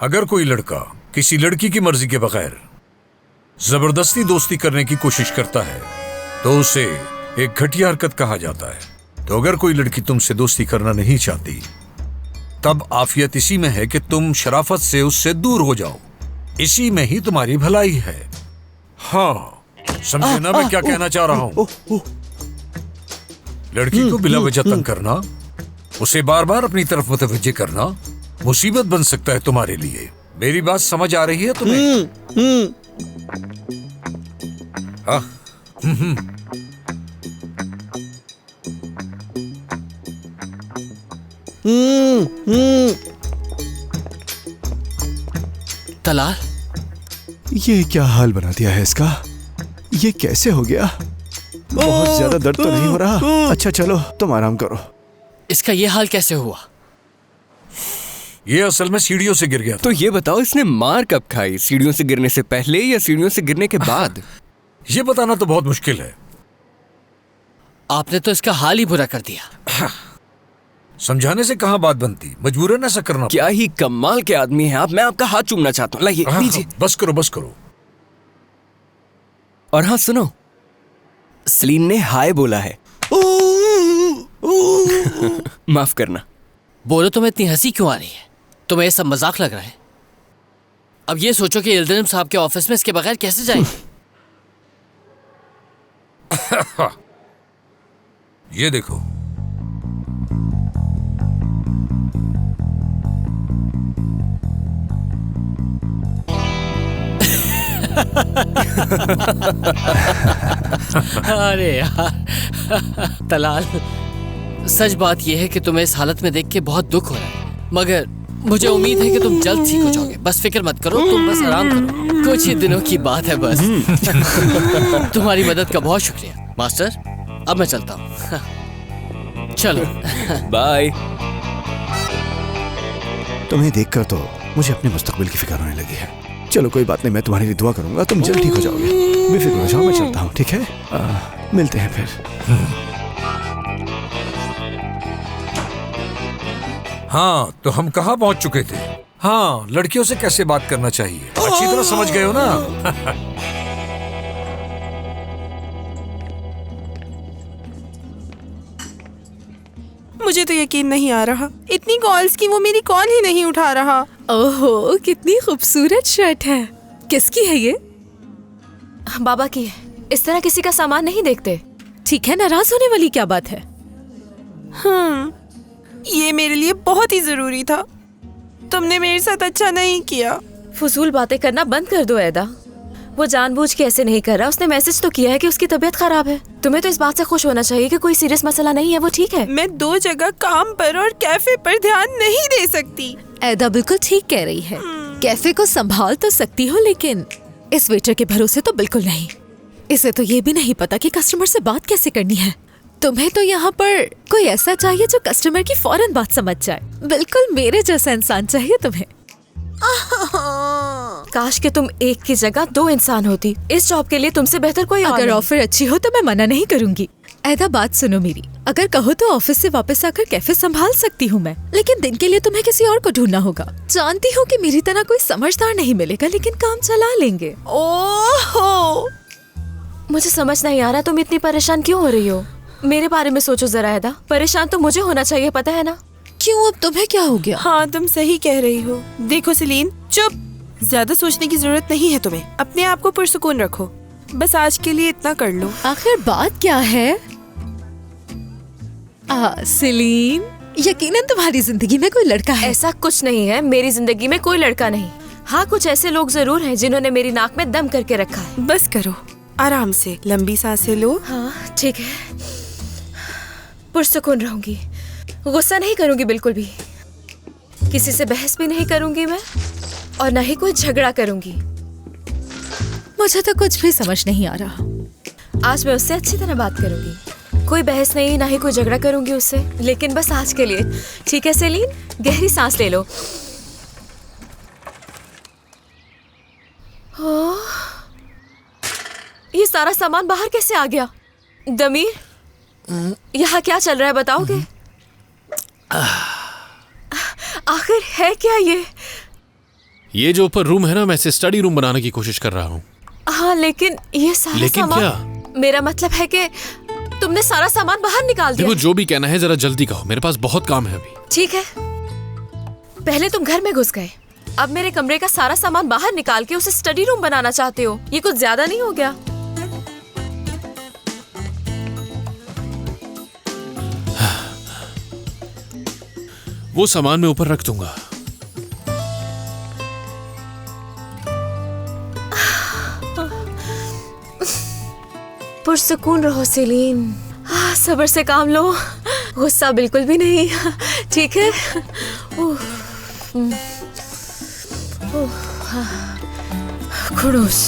अगर कोई लड़का किसी लड़की की मर्जी के बगैर जबरदस्ती दोस्ती करने की कोशिश करता है तो उसे एक घटिया हरकत कहा जाता है। तो अगर कोई लड़की तुमसे दोस्ती करना नहीं चाहती तब आफियत इसी में है कि तुम शराफत से उससे दूर हो जाओ। इसी में ही तुम्हारी भलाई है। हाँ, समझे ना मैं क्या कहना चाह रहा हूँ? लड़की को बिला वजह तंग करना, उसे बार बार अपनी तरफ मुतवज्जे करना मुसीबत बन सकता है तुम्हारे लिए। मेरी बात समझ आ रही है तुम्हें? हाँ। तलाल, ये क्या हाल बना दिया है इसका? ये कैसे हो गया? बहुत ज्यादा दर्द तो नहीं हो रहा? अच्छा चलो तुम आराम करो। इसका ये हाल कैसे हुआ? ये असल में सीढ़ियों से गिर गया था। तो ये बताओ इसने मार कब खाई? सीढ़ियों से गिरने से पहले या सीढ़ियों से गिरने के बाद? ये बताना तो बहुत मुश्किल है। आपने तो इसका हाल ही बुरा कर दिया। समझाने से कहाँ बात बनती, मजबूरन ऐसा करना। क्या ही कमाल के आदमी हैं आप। मैं आपका हाथ चूमना चाहता हूँ। लाइए लीजिए। बस करो बस करो। और हाँ सुनो, सलीन ने हाय बोला है। माफ करना। बोलो, तुम्हें इतनी हंसी क्यों आ रही है? तुम्हें ये सब मजाक लग रहा है? अब ये सोचो कि इल्दिरम साहब के ऑफिस में इसके बगैर कैसे जाएंगे? ये देखो। अरे यार तलाल, सच बात यह है कि तुम्हें इस हालत में देख के बहुत दुख हो रहा है, मगर मुझे उम्मीद है कि तुम जल्द ठीक हो जाओगे। बस फिक्र मत करो, तुम बस आराम करो। कुछ ही दिनों की बात है बस। तुम्हारी मदद का बहुत शुक्रिया मास्टर। अब मैं चलता हूँ। चलो बाय। तुम्हें देखकर तो मुझे अपने मुस्तकबिल की फिक्र होने लगी है। चलो कोई बात नहीं, मैं तुम्हारे लिए दुआ करूंगा, तुम जल्द ठीक हो जाओगे। बेफिक्र हो जाओ, मैं चलता हूँ। ठीक है, मिलते हैं फिर। हाँ, तो हम कहाँ पहुंच चुके थे? हाँ, लड़कियों से कैसे बात करना चाहिए। अच्छी तरह समझ गए हो ना? मुझे तो यकीन नहीं आ रहा, इतनी कॉल्स की वो मेरी कॉल ही नहीं उठा रहा। ओहो, कितनी खूबसूरत शर्ट है। किसकी है ये? बाबा की है। इस तरह किसी का सामान नहीं देखते। ठीक है, नाराज होने वाली क्या बात है? ये मेरे लिए बहुत ही जरूरी था। तुमने मेरे साथ अच्छा नहीं किया। फजूल बातें करना बंद कर दो ऐदा। वो जानबूझ के ऐसे नहीं कर रहा। उसने मैसेज तो किया है कि उसकी तबीयत खराब है। तुम्हें तो इस बात से खुश होना चाहिए कि कोई सीरियस मसला नहीं है, वो ठीक है। मैं 2 जगह काम पर और कैफे पर ध्यान नहीं दे सकती। ऐदा बिल्कुल ठीक कह रही है। कैफे को संभाल तो सकती हो, लेकिन इस वेटर के भरोसे तो बिल्कुल नहीं। इसे तो ये भी नहीं पता कि कस्टमर से बात कैसे करनी है। तुम्हें तो यहाँ पर कोई ऐसा चाहिए जो कस्टमर की फौरन बात समझ जाए। बिल्कुल मेरे जैसा इंसान चाहिए तुम्हें। काश कि तुम एक की जगह 2 इंसान होती। इस जॉब के लिए तुमसे बेहतर कोई और अगर नहीं। ऑफर अच्छी हो तो मैं मना नहीं करूंगी। ऐदा बात सुनो मेरी, अगर कहो तो ऑफिस से वापस आकर कैफे संभाल सकती हूँ मैं, लेकिन दिन के लिए तुम्हें किसी और को ढूंढना होगा। जानती हूँ कि मेरी तरह कोई समझदार नहीं मिलेगा, लेकिन काम चला लेंगे। ओहो, मुझे समझ नहीं आ रहा तुम इतनी परेशान क्यों हो रही हो। मेरे बारे में सोचो जरा ऐदा। परेशान तो मुझे होना चाहिए, पता है ना? क्यों, अब तुम्हें क्या हो गया? हाँ तुम सही कह रही हो। देखो सेलीन, चुप। ज्यादा सोचने की जरूरत नहीं है तुम्हें। अपने आप को पुरसुकून रखो। बस आज के लिए इतना कर लो। आखिर बात क्या है? सेलीन, यकीनन तुम्हारी जिंदगी में कोई लड़का है। ऐसा कुछ नहीं है, मेरी जिंदगी में कोई लड़का नहीं। हाँ, कुछ ऐसे लोग जरूर हैं जिन्होंने मेरी नाक में दम करके रखा है। बस करो, आराम से लंबी सांसें लो। हाँ ठीक है, पुरसुकून रहूंगी। गुस्सा नहीं करूंगी बिल्कुल भी। किसी से बहस भी नहीं करूंगी मैं, और न ही कोई झगड़ा करूंगी। मुझे तो कुछ भी समझ नहीं आ रहा। आज मैं उससे अच्छी तरह बात करूंगी। कोई बहस नहीं, ना ही कोई झगड़ा करूंगी उससे, लेकिन बस आज के लिए। ठीक है सेलीन, गहरी सांस ले लो। ये सारा सामान बाहर कैसे आ गया? दमीर, यहाँ क्या चल रहा है ये जो ऊपर रूम है ना, मैं इसे स्टडी रूम बनाने की कोशिश कर रहा हूँ। हाँ लेकिन ये सारा लेकिन सामान, क्या? मेरा मतलब है कि तुमने सारा सामान बाहर निकाल दिया। देखो जो भी कहना है जरा जल्दी कहो, मेरे पास बहुत काम है अभी। ठीक है, पहले तुम घर में घुस गए, अब मेरे कमरे का सारा सामान बाहर निकाल के उसे स्टडी रूम बनाना चाहते हो। ये कुछ ज्यादा नहीं हो गया? वो सामान मैं ऊपर रख दूंगा। पुरसुकून रहो सेलीन, सब्र से काम लो, गुस्सा बिल्कुल भी नहीं, ठीक है? खुड़ूस।